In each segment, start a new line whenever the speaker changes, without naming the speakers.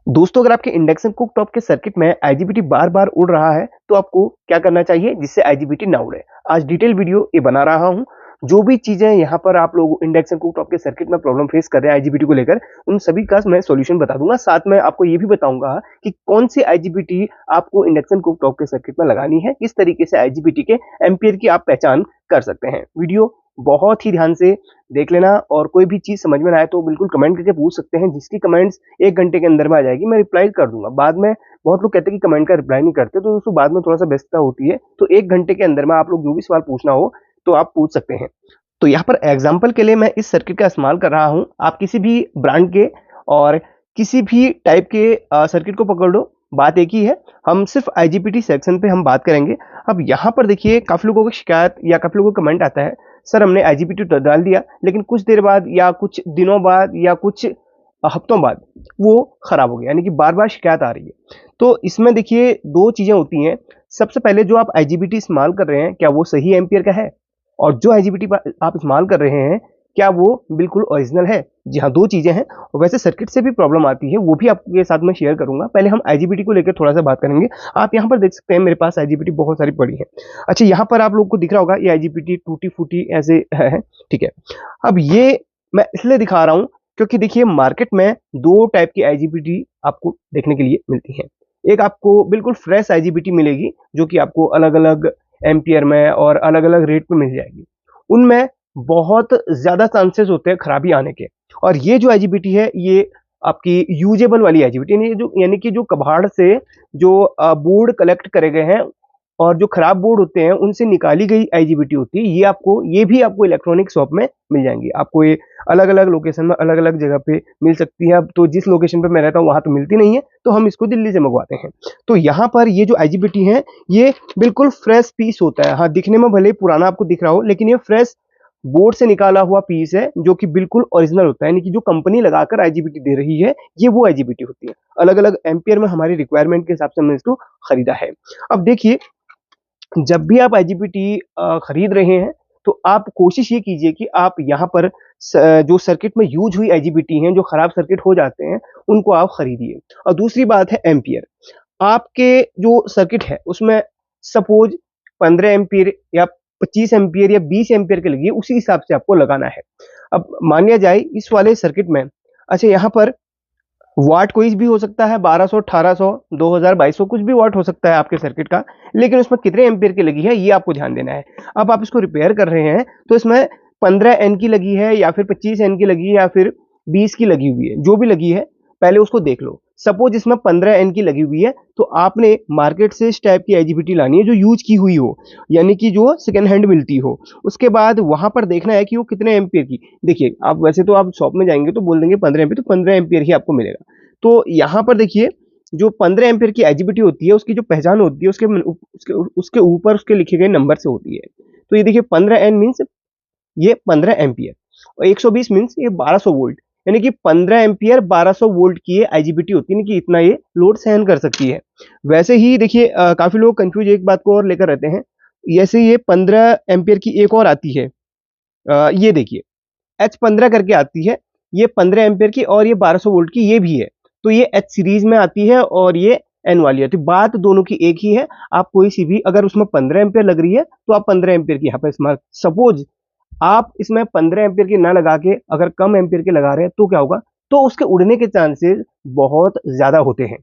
दोस्तों, अगर आपके इंडक्शन कुकटॉप के सर्किट में आईजीबीटी बार-बार उड़ रहा है, तो आपको क्या करना चाहिए जिससे आईजीबीटी ना उड़े? आज डिटेल वीडियो ये बना रहा हूँ। जो भी चीज़ें यहाँ पर आप लोग इंडक्शन कुकटॉप के सर्किट में प्रॉब्लम फेस कर रहे हैं आईजीबीटी को लेकर, उन सभी का मैं सॉल्यूशन बता दूँगा। साथ में आपको ये भी बताऊँगा कि कौन सी आईजीबीटी आपको इंडक्शन कुकटॉप के सर्किट में लगानी है, किस तरीके से आईजीबीटी के एम्पीयर की आप पहचान कर सकते हैं। वीडियो बहुत ही ध्यान से देख लेना और कोई भी चीज़ समझ में ना आए तो बिल्कुल कमेंट करके पूछ सकते हैं, जिसकी कमेंट्स 1 घंटे के अंदर में आ जाएगी, मैं रिप्लाई कर दूँगा। बाद में बहुत लोग कहते हैं कि कमेंट का रिप्लाई नहीं करते, तो दोस्तों बाद में थोड़ा-सा व्यस्तता होती है, तो 1 घंटे के अंदर में आप लोग जो भी सवाल पूछना हो, तो आप पूछ सकते हैं। तो यहाँ पर एग्ज़ाम्पल के लिए मैं इस सर्किट का इस्तेमाल कर रहा हूँ। आप किसी भी ब्रांड के और किसी भी टाइप के सर्किट को पकड़ लो, बात एक ही है। हम सिर्फ़ आईजीबीटी सेक्शन पे हम बात करेंगे। अब यहाँ पर देखिए काफ़ी लोगों की शिकायत या काफ़ी लोगों का कमेंट आता है, सर हमने आईजीबीटी तो डाल दिया, लेकिन कुछ देर बाद या कुछ दिनों बाद या कुछ हफ्तों बाद वो खराब हो गया, यानी कि बार-बार शिकायत आ रही है। तो इसमें देखिए 2 चीज़ें होती हैं। सबसे पहले जो आप आईजीबीटी इस्तेमाल कर रहे हैं, क्या वो सही एम्पीयर का है? और जो आईजीबीटी आप इस्तेमाल कर रहे हैं, क्या वो बिल्कुल ओरिजिनल है? जी हाँ, 2 चीज़ें हैं। और वैसे सर्किट से भी प्रॉब्लम आती है, वो भी आपके साथ मैं शेयर करूँगा। पहले हम आईजीबीटी को लेकर थोड़ा-सा बात करेंगे। आप यहाँ पर देख सकते हैं मेरे पास आईजीबीटी बहुत सारी पड़ी है। अच्छा, यहाँ पर आप लोग को दिख रहा होगा ये आईजीबीटी टूटी-फूटी ऐसे है, ठीक है। अब ये मैं इसलिए दिखा रहा हूँ क्योंकि देखिए मार्केट में 2 टाइप की आईजीबीटी आपको देखने के लिए मिलती हैं। एक आपको बिल्कुल फ्रेश आईजीबीटी मिलेगी, जो कि आपको अलग-अलग एम्पीयर में और अलग-अलग रेट पे मिल जाएगी। उनमें बहुत ज़्यादा चांसेस होते हैं खराबी आने के। और ये जो आईजीबीटी है, ये आपकी यूजेबल वाली आईजीबीटी यानी कि जो कबाड़ से जो बोर्ड कलेक्ट करे गए हैं और जो खराब बोर्ड होते हैं, उनसे निकाली गई आईजीबीटी होती है। ये भी आपको इलेक्ट्रॉनिक शॉप में मिल जाएँगी। आपको ये अलग-अलग लोकेशन में अलग-अलग जगह पे मिल सकती है। अब तो जिस लोकेशन पे मैं रहता हूँ, वहाँ तो मिलती नहीं है, तो हम इसको दिल्ली से मँगवाते हैं। तो यहाँ पर ये जो आईजीबीटी है, ये बिल्कुल फ्रेश पीस होता है। हाँ, दिखने में भले ही पुराना आपको दिख रहा हो, लेकिन ये फ्रेश बोर्ड से निकाला हुआ पीस है, जो कि बिल्कुल ओरिजिनल होता है। यानी कि जो कंपनी लगाकर आईजीबीटी दे रही है, ये वो आईजीबीटी होती है। अलग-अलग एम्पीयर में हमारी रिक्वायरमेंट के हिसाब से हमने इसको खरीदा है। अब देखिए, जब भी आप आईजीबीटी खरीद रहे हैं, तो आप कोशिश ये कीजिए कि आप यहाँ पर जो सर्किट में यूज़ हुई आईजीबीटी हैं, जो खराब सर्किट हो जाते हैं, उनको आप खरीदिए। और दूसरी बात है एम्पीयर। आपके जो सर्किट है, उसमें सपोज़ 15 एम्पीयर या 25 एम्पीयर या 20 एम्पीयर की लगी है, उसी हिसाब से आपको लगाना है। अब मान लिया जाए इस वाले सर्किट में, अच्छा यहाँ पर वाट कोई भी हो सकता है, 1200, 1800, 2000, 2200 कुछ भी वाट हो सकता है आपके सर्किट का, लेकिन उसमें कितने एम्पीयर की लगी है ये आपको ध्यान देना है। अब आप इसको रिपेयर कर रहे हैं, तो इसमें 15 एन की लगी है या फिर 25 एन की लगी है या फिर 20 की लगी हुई है, जो भी लगी है पहले उसको देख लो। सपोज इसमें 15 एन की लगी हुई है, तो आपने मार्केट से इस टाइप की आईजीबीटी लानी है जो यूज की हुई हो, यानी कि जो सेकंड हैंड मिलती हो। उसके बाद वहां पर देखना है कि वो कितने एम्पीयर की। देखिए, आप वैसे तो आप शॉप में जाएंगे तो बोल देंगे 15 एम्पीयर, तो 15 एम्पीयर ही आपको मिलेगा। तो यहाँ पर देखिए, जो 15 एम्पीयर की आईजीबीटी होती है, उसकी जो पहचान होती है, उसके ऊपर उसके लिखे गए नंबर से होती है। तो ये देखिए 15 एन मीन्स ये 15 एम्पीयर और 120 मीन्स ये 1200 वोल्ट, यानी कि 15 एम्पीयर 1200 वोल्ट की ये आईजीबीटी होती है, यानी कि इतना ये लोड सहन कर सकती है। वैसे ही देखिए काफ़ी लोग कन्फ्यूज़ एक बात को और लेकर रहते हैं। जैसे ये 15 एम्पीयर की एक और आती है, ये देखिए H15 करके आती है, ये 15 एम्पीयर की और ये 1200 वोल्ट की ये भी है। तो ये H सीरीज़ में आती है और ये N वाली आती है। बात दोनों की एक ही है। आप कोई सी भी अगर उसमें 15 एम्पीयर लग रही है, तो आप 15 एम्पीयर की यहाँ पे इस्तेमाल। सपोज़ आप इसमें 15 एम्पीयर की ना लगा के अगर कम एम्पीयर की लगा रहे हैं, तो क्या होगा? तो उसके उड़ने के चांसेस बहुत ज़्यादा होते हैं।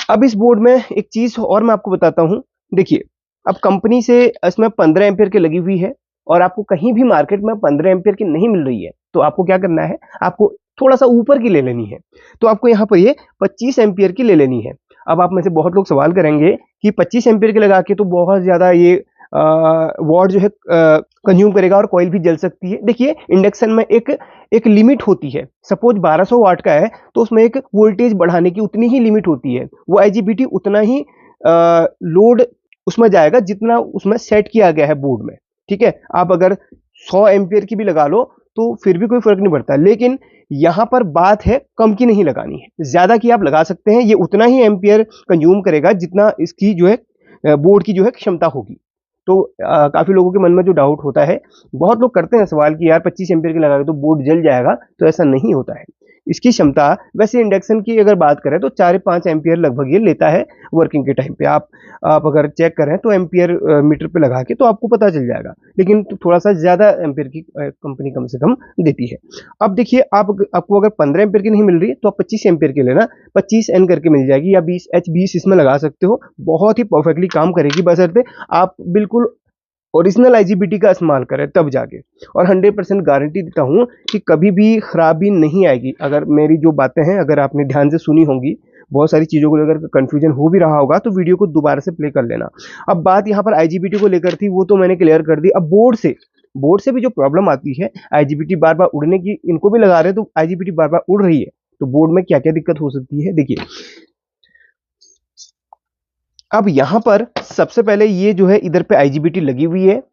अब इस बोर्ड में एक चीज़ और मैं आपको बताता हूँ। देखिए, अब कंपनी से इसमें 15 एम्पीयर की लगी हुई है और आपको कहीं भी मार्केट में 15 एम्पीयर की नहीं मिल रही है, तो आपको क्या करना है? आपको थोड़ा-सा ऊपर की ले लेनी है। तो आपको यहाँ पर ये 25 एम्पीयर की ले लेनी है। अब आप में से बहुत लोग सवाल करेंगे कि 25 एम्पीयर की लगा के तो बहुत ज़्यादा ये वॉट जो है कंज़्यूम करेगा और कॉइल भी जल सकती है। देखिए, इंडक्शन में एक एक लिमिट होती है। सपोज़ 1200 वाट का है, तो उसमें एक वोल्टेज बढ़ाने की उतनी ही लिमिट होती है। वो आईजीबीटी उतना ही लोड उसमें जाएगा जितना उसमें सेट किया गया है बोर्ड में, ठीक है? आप अगर 100 एम्पीयर की भी लगा लो, तो फिर भी कोई फ़र्क नहीं पड़ता। लेकिन यहाँ पर बात है कम की नहीं लगानी है। ज़्यादा की आप लगा सकते हैं, ये उतना ही एम्पीयर कंज़्यूम करेगा जितना इसकी जो है बोर्ड की जो है क्षमता होगी। तो काफ़ी लोगों के मन में जो डाउट होता है, बहुत लोग करते हैं सवाल कि यार 25 एम्पीयर की लगा के तो बोर्ड जल जाएगा, तो ऐसा नहीं होता है। इसकी क्षमता वैसे इंडक्शन की अगर बात करें तो 4-5 एम्पियर लगभग ये लेता है वर्किंग के टाइम पे। आप अगर चेक करें तो एम्पियर मीटर पे लगा के तो आपको पता चल जाएगा, लेकिन थोड़ा सा ज़्यादा एम्पियर की कंपनी कम से कम देती है। अब देखिए आपको अगर 15 एम्पियर की नहीं मिल रही है तो आप 25 एम्पियर की लेना, 25 एन करके मिल जाएगी, या 20 इसमें लगा सकते हो, बहुत ही परफेक्टली काम करेगी, बशर्ते आप बिल्कुल ओरिजिनल आईजीबीटी का इस्तेमाल करें तब जाके। और 100% गारंटी देता हूं कि कभी भी खराबी नहीं आएगी। अगर मेरी जो बातें हैं अगर आपने ध्यान से सुनी होंगी, बहुत सारी चीज़ों को लेकर कंफ्यूजन हो भी रहा होगा, तो वीडियो को दोबारा से प्ले कर लेना। अब बात यहाँ पर आईजीबीटी को लेकर थी, वो तो मैंने क्लियर कर दी। अब बोर्ड से भी जो प्रॉब्लम आती है, आईजीबीटी बार बार उड़ने की, इनको भी लगा रहे हैं तो आईजीबीटी बार बार उड़ रही है, तो बोर्ड में क्या क्या दिक्कत हो सकती है देखिए। अब यहां पर सबसे पहले ये जो है इधर पे आईजीबीटी लगी हुई है,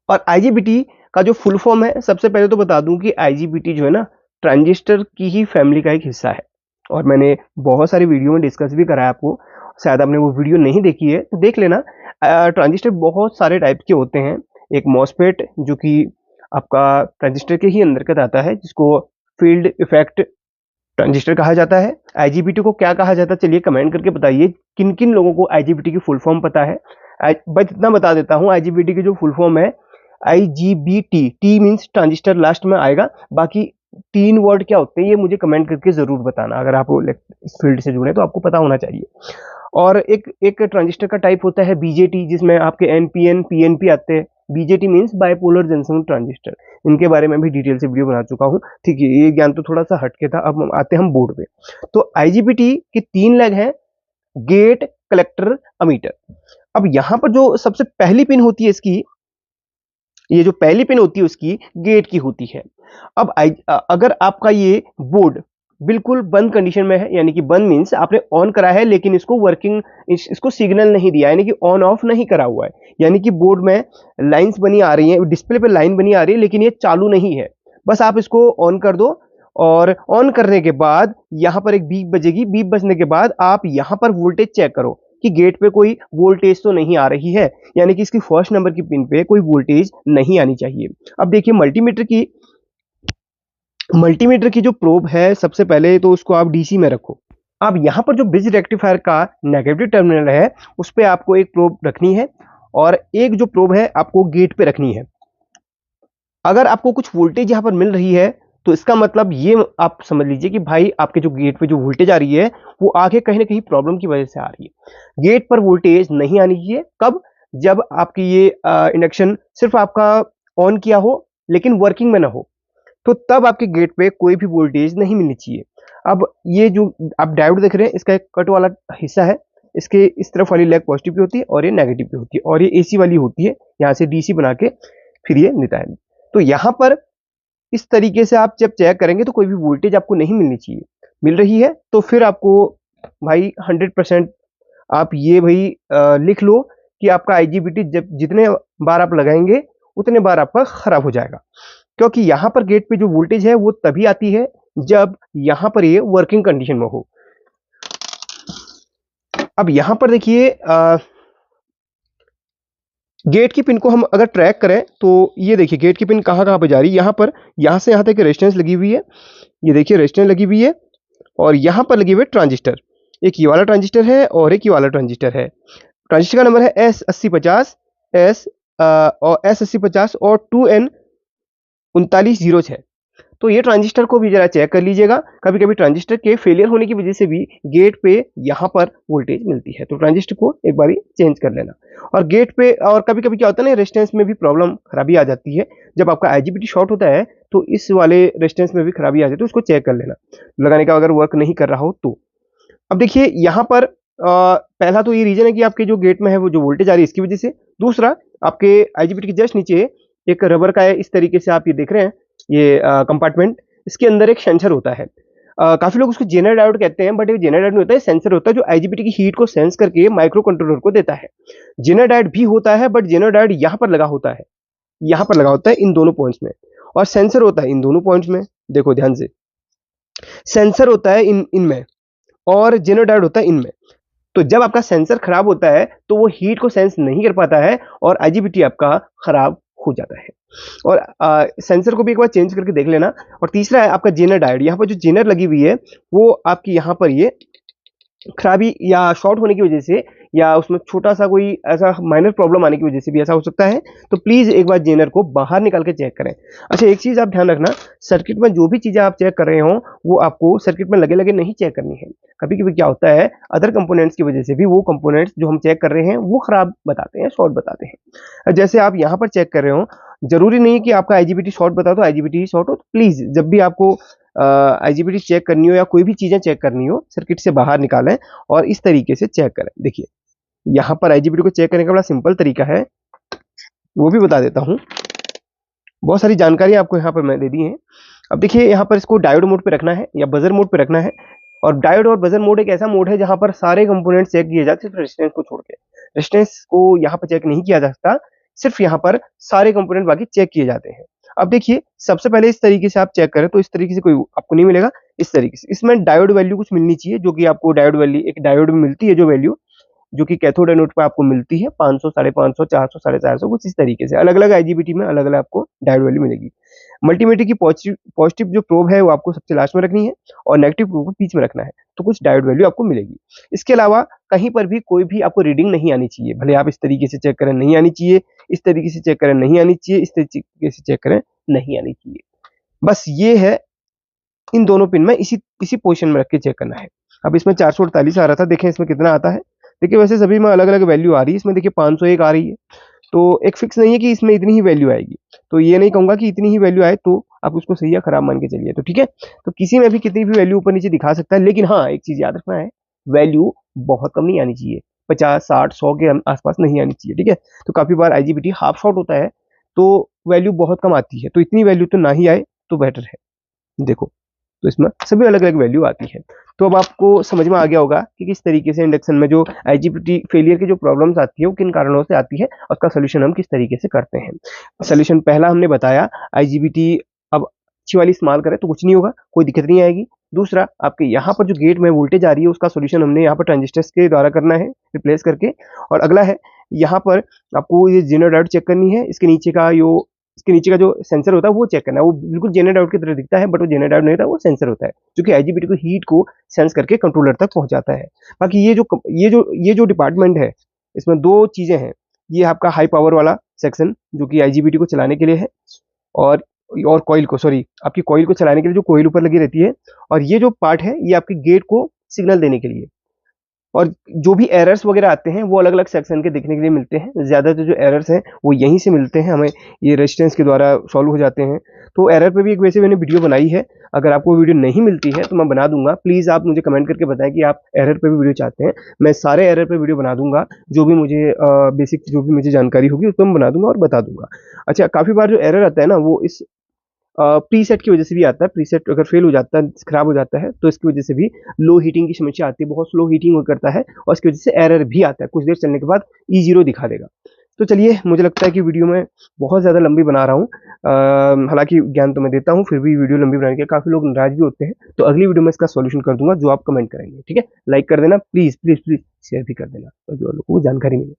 और आईजीबीटी का जो फुल फॉर्म है, सबसे पहले तो बता दूं कि आईजीबीटी जो है ना, ट्रांजिस्टर की ही फैमिली का एक हिस्सा है, और मैंने बहुत सारी वीडियो में डिस्कस भी करा है आपको। शायद आपने वो वीडियो नहीं देखी है तो देख लेना। ट्रांजिस्टर बहुत सारे टाइप के होते हैं। एक मॉसफेट जो कि आपका ट्रांजिस्टर के ही अंतर्गत आता है, जिसको फील्ड इफेक्ट ट्रांजिस्टर कहा जाता है। आईजीबीटी को क्या कहा जाता है, चलिए कमेंट करके बताइए किन किन लोगों को आईजीबीटी की फुल फॉर्म पता है। बस इतना बता देता हूं, आईजीबीटी की जो फुल फॉर्म है IGBT, T means transistor last में आएगा। बाकी 3 वर्ड क्या होते हैं ये मुझे कमेंट करके जरूर बताना, अगर आप इस फील्ड से जुड़े तो आपको पता होना चाहिए। और एक ट्रांजिस्टर का टाइप होता है बीजेटी, जिसमें आपके एनपीएन पीएनपी आते हैं। BJT means bipolar junction transistor, इनके बारे में भी डिटेल से वीडियो बना चुका हूं। ठीक है, ये ज्ञान तो थोड़ा सा हटके था। अब आते हैं हम बोर्ड पे। तो आईजीबीटी की 3 लेग हैं, गेट, कलेक्टर, अमीटर। अब यहां पर जो सबसे पहली पिन होती है इसकी, ये जो पहली पिन होती है उसकी गेट की होती है। अब अगर आपका ये बोर्ड बिल्कुल बंद कंडीशन में है, यानी कि बंद मींस आपने ऑन करा है लेकिन इसको वर्किंग, इसको सिग्नल नहीं दिया, यानी कि ऑन ऑफ नहीं करा हुआ है, यानी कि बोर्ड में लाइंस बनी आ रही है, डिस्प्ले पे लाइन बनी आ रही है लेकिन ये चालू नहीं है, बस आप इसको ऑन कर दो। और ऑन करने के बाद यहां पर एक बीप बजेगी, बीप बजने के बाद आप यहां पर वोल्टेज चेक करो कि गेट पे कोई वोल्टेज तो नहीं आ रही है, यानी कि इसकी फर्स्ट नंबर की पिन पे कोई वोल्टेज नहीं आनी चाहिए। अब देखिए मल्टीमीटर की जो प्रोब है, सबसे पहले तो उसको आप डीसी में रखो। अब यहां पर जो ब्रिज रेक्टिफायर का नेगेटिव टर्मिनल है उस पर आपको एक प्रोब रखनी है, और एक जो प्रोब है आपको गेट पे रखनी है। अगर आपको कुछ वोल्टेज यहां पर मिल रही है तो इसका मतलब ये आप समझ लीजिए कि भाई आपके जो गेट पे जो वोल्टेज आ रही है वो आगे कहीं ना कहीं प्रॉब्लम की वजह से आ रही है। गेट पर वोल्टेज नहीं आनी चाहिए। कब? जब आपकी ये इंडक्शन सिर्फ आपका ऑन किया हो लेकिन वर्किंग में ना हो, तो तब आपके गेट पे कोई भी वोल्टेज नहीं मिलनी चाहिए। अब ये जो आप डायोड देख रहे हैं, इसका एक कट वाला हिस्सा है, इसके इस तरफ वाली लेग पॉजिटिव की होती है और ये नेगेटिव की होती है, और ये एसी वाली होती है, यहाँ से डीसी बना के फिर ये लेता है। तो यहाँ पर इस तरीके से आप जब चेक करेंगे तो कोई भी वोल्टेज आपको नहीं मिलनी चाहिए। मिल रही है तो फिर आपको भाई 100% आप ये भाई लिख लो कि आपका आईजीबीटी जब जितने बार आप लगाएंगे उतने बार आपका खराब हो जाएगा, क्योंकि यहां पर गेट पे जो वोल्टेज है वो तभी आती है जब यहां पर ये वर्किंग कंडीशन में हो। अब यहां पर देखिए गेट की पिन को हम अगर ट्रैक करें तो ये देखिए गेट की पिन कहां कहां पे जा रही है। यहां पर, यहां से यहां तक रेजिस्टेंस लगी हुई है, ये देखिए रेजिस्टेंस लगी हुई है, और यहां पर लगे हुए ट्रांजिस्टर, एक ये वाला ट्रांजिस्टर है और एक ये वाला ट्रांजिस्टर है। ट्रांजिस्टर का नंबर है S8050 और S8050 और 2N3906। तो ये ट्रांजिस्टर को भी जरा चेक कर लीजिएगा, कभी कभी ट्रांजिस्टर के फेलियर होने की वजह से भी गेट पे यहाँ पर वोल्टेज मिलती है, तो ट्रांजिस्टर को एक बारी चेंज कर लेना। और गेट पे, और कभी कभी क्या होता है ना, रेजिस्टेंस में भी प्रॉब्लम खराबी आ जाती है। जब आपका आईजीबीटी शॉर्ट होता है तो इस वाले रेजिस्टेंस में भी खराबी आ जाती है, तो उसको चेक कर लेना लगाने का, अगर वर्क नहीं कर रहा हो तो। अब देखिए यहाँ पर पहला तो ये रीजन है कि आपके जो गेट में है वो जो वोल्टेज आ रही है इसकी वजह से। दूसरा, आपके आईजीबीटी के जस्ट नीचे एक रबर का है, इस तरीके से आप ये देख रहे हैं, ये कंपार्टमेंट, इसके अंदर एक सेंसर होता है। काफी लोग उसको जेनर डायोड कहते हैं, बट ये जेनर डायोड नहीं होता है, सेंसर होता है जो आईजीबीटी की हीट को सेंस करके माइक्रो कंट्रोलर को देता है। जेनर डायोड भी होता है, बट जेनर डायोड यहाँ पर लगा होता है, यहाँ पर लगा होता है इन दोनों पॉइंट्स में, और सेंसर होता है इन दोनों पॉइंट्स में। देखो ध्यान से, सेंसर होता है इनमें और जेनर डायोड होता है इनमें। तो जब आपका सेंसर खराब होता है तो वो हीट को सेंस नहीं कर पाता है और आईजीबीटी आपका खराब हो जाता है। और सेंसर को भी एक बार चेंज करके देख लेना। और तीसरा है आपका जेनर डायोड। यहाँ पर जो जेनर लगी हुई है वो आपकी यहाँ पर ये खराबी या शॉर्ट होने की वजह से या उसमें छोटा सा कोई ऐसा माइनर प्रॉब्लम आने की वजह से भी ऐसा हो सकता है। तो प्लीज एक बार जेनर को बाहर निकाल के चेक करें। अच्छा, एक चीज आप ध्यान रखना, सर्किट में जो भी चीजें आप चेक कर रहे हो वो आपको सर्किट में लगे लगे नहीं चेक करनी है। कभी कभी क्या होता है, अदर कंपोनेंट्स की वजह से भी वो कंपोनेंट्स जो हम चेक कर रहे हैं वो खराब बताते हैं, शॉर्ट बताते हैं। जैसे आप यहाँ पर चेक कर रहे हो, जरूरी नहीं कि आपका आईजीबीटी शॉर्ट बता तो आईजीबीटी शॉर्ट हो। तो प्लीज जब भी आपको आईजीबीटी चेक करनी हो या कोई भी चीजें चेक करनी हो, सर्किट से बाहर निकालें और इस तरीके से चेक करें। देखिए यहाँ पर आईजीबीटी को चेक करने का बड़ा सिंपल तरीका है, वो भी बता देता हूँ। बहुत सारी जानकारी आपको यहाँ पर मैं दे दी है। अब देखिए यहाँ पर इसको डायोड मोड पे रखना है या बजर मोड पे रखना है। और डायोड और बजर मोड एक ऐसा मोड है जहां पर सारे कंपोनेंट चेक किए जाते हैं, सिर्फ रेजिस्टेंस को छोड़ के। रेजिस्टेंस को यहाँ पर चेक नहीं किया जा सकता, सिर्फ यहाँ पर सारे कंपोनेंट बाकी चेक किए जाते हैं। अब देखिए सबसे पहले इस तरीके से आप चेक करें तो इस तरीके से कोई आपको नहीं मिलेगा। इस तरीके से इसमें डायोड वैल्यू कुछ मिलनी चाहिए, जो कि आपको डायोड वैल्यू एक डायोड में मिलती है, जो वैल्यू जो कि कैथोड एनोड पे आपको मिलती है 500, 550, 400, 450, कुछ इस तरीके से अलग अलग आईजीबीटी में अलग अलग आपको डायोड वैल्यू मिलेगी। मल्टीमीटर की पॉजिटिव जो प्रोब है वो आपको सबसे लास्ट में रखनी है और नेगेटिव प्रोब को बीच में रखना है, तो कुछ डायोड वैल्यू आपको मिलेगी। इसके अलावा कहीं पर भी कोई भी आपको रीडिंग नहीं आनी चाहिए, भले आप इस तरीके से चेक करें नहीं आनी चाहिए, इस तरीके से चेक करें नहीं आनी चाहिए, इस तरीके से चेक करें नहीं आनी चाहिए। बस ये है, इन दोनों पिन में इसी पोजीशन में रख के चेक करना है। अब इसमें 448 आ रहा था, देखें इसमें कितना आता है। देखिए वैसे सभी में अलग अलग वैल्यू आ रही है, इसमें देखिए 501 आ रही है। तो एक फिक्स नहीं है कि इसमें इतनी ही वैल्यू आएगी, तो ये नहीं कहूंगा कि इतनी ही वैल्यू आए तो आप उसको सही या खराब मान के चलिए। तो ठीक है, तो किसी में भी कितनी भी वैल्यू ऊपर नीचे दिखा सकता है, लेकिन हाँ एक चीज याद रखना है, वैल्यू बहुत कम नहीं आनी चाहिए, 50, 60, 100 के आसपास नहीं आनी चाहिए। ठीक है, तो काफी बार आईजीबीटी हाफ शॉर्ट होता है तो वैल्यू बहुत कम आती है, तो इतनी वैल्यू तो ना ही आए तो बेटर है। देखो तो इसमें सभी अलग अलग वैल्यू आती है। तो अब आपको समझ में आ गया होगा कि किस तरीके से इंडक्शन में जो आईजीबीटी फेलियर की जो प्रॉब्लम्स आती है वो किन कारणों से आती है और उसका सोल्यूशन हम किस तरीके से करते हैं। सोल्यूशन पहला हमने बताया, आईजीबीटी अब अच्छी वाली इस्तेमाल करें तो कुछ नहीं होगा, कोई दिक्कत नहीं आएगी। दूसरा, आपके यहाँ पर जो गेट में वोल्टेज आ रही है उसका सोल्यूशन हमने यहाँ पर ट्रांजिस्टर्स के द्वारा करना है, रिप्लेस करके। और अगला है, यहाँ पर आपको ये जेनर डायोड चेक करनी है, इसके नीचे का जो सेंसर होता है वो चेक करना है। वो बिल्कुल जेनर डायोड की तरह दिखता है, बट वो जेनर डायोड नहीं होता, वो सेंसर होता है जो कि आईजीबीटी को हीट को सेंस करके कंट्रोलर तक पहुंचाता है। बाकी ये जो डिपार्टमेंट है, इसमें दो चीजें हैं। ये आपका हाई पावर वाला सेक्शन जो कि आईजीबीटी को चलाने के लिए है, और आपकी कॉइल को चलाने के लिए जो कॉइल ऊपर लगी रहती है। और ये जो पार्ट है ये आपके गेट को सिग्नल देने के लिए। और जो भी एरर्स वगैरह आते हैं वो अलग अलग सेक्शन के देखने के लिए मिलते हैं। ज़्यादातर जो एरर्स हैं वो यहीं से मिलते हैं हमें, ये रेजिस्टेंस के द्वारा सॉल्व हो जाते हैं। तो एरर पे भी एक वैसे मैंने वीडियो बनाई है, अगर आपको वीडियो नहीं मिलती है तो मैं बना दूंगा। प्लीज़ आप मुझे कमेंट करके बताएं कि आप एरर पे भी वीडियो चाहते हैं, मैं सारे एरर पे वीडियो बना दूंगा। जो भी मुझे बेसिक जो भी मुझे जानकारी होगी उसको मैं बना दूंगा और बता दूंगा। अच्छा, काफ़ी बार जो एरर आता है ना वो इस प्रीसेट की वजह से भी आता है। प्रीसेट अगर फेल हो जाता है, खराब हो जाता है, तो इसकी वजह से भी लो हीटिंग की समस्या आती है, बहुत स्लो हीटिंग करता है और इसकी वजह से एरर भी आता है, कुछ देर चलने के बाद E0 दिखा देगा। तो चलिए, मुझे लगता है कि वीडियो में बहुत ज़्यादा लंबी बना रहा हूँ। हालांकि ज्ञान तो मैं देता हूँ, फिर भी वीडियो लंबी बनाने के काफ़ी लोग नाराज भी होते हैं। तो अगली वीडियो में इसका सॉल्यूशन कर दूंगा जो आप कमेंट करेंगे। ठीक है, लाइक कर देना प्लीज़ प्लीज़ प्लीज़, शेयर भी कर देना तो जो लोगों को जानकारी मिले।